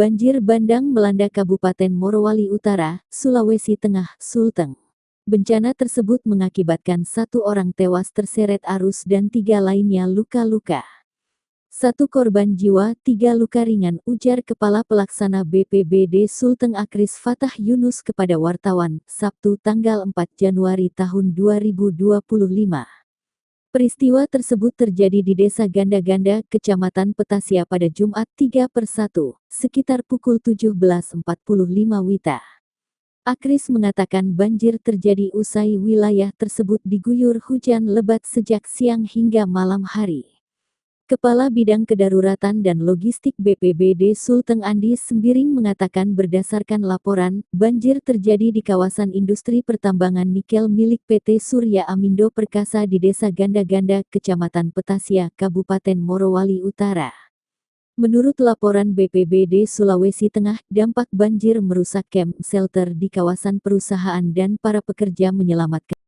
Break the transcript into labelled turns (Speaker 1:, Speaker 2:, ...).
Speaker 1: Banjir bandang melanda Kabupaten Morowali Utara, Sulawesi Tengah, Sulteng. Bencana tersebut mengakibatkan 1 orang tewas terseret arus dan 3 lainnya luka-luka. 1 korban jiwa, 3 luka ringan, ujar Kepala Pelaksana BPBD Sulteng Akris Fatah Yunus kepada wartawan, Sabtu tanggal 4 Januari tahun 2025. Peristiwa tersebut terjadi di Desa Ganda-Ganda, Kecamatan Petasia pada Jumat 3/1, sekitar pukul 17.45 WITA. Akris mengatakan banjir terjadi usai wilayah tersebut diguyur hujan lebat sejak siang hingga malam hari. Kepala Bidang Kedaruratan dan Logistik BPBD Sulteng Andi Sembiring mengatakan berdasarkan laporan, banjir terjadi di kawasan industri pertambangan nikel milik PT Surya Amindo Perkasa di Desa Ganda-Ganda, Kecamatan Petasia, Kabupaten Morowali Utara. Menurut laporan BPBD Sulawesi Tengah, dampak banjir merusak camp shelter di kawasan perusahaan dan para pekerja menyelamatkan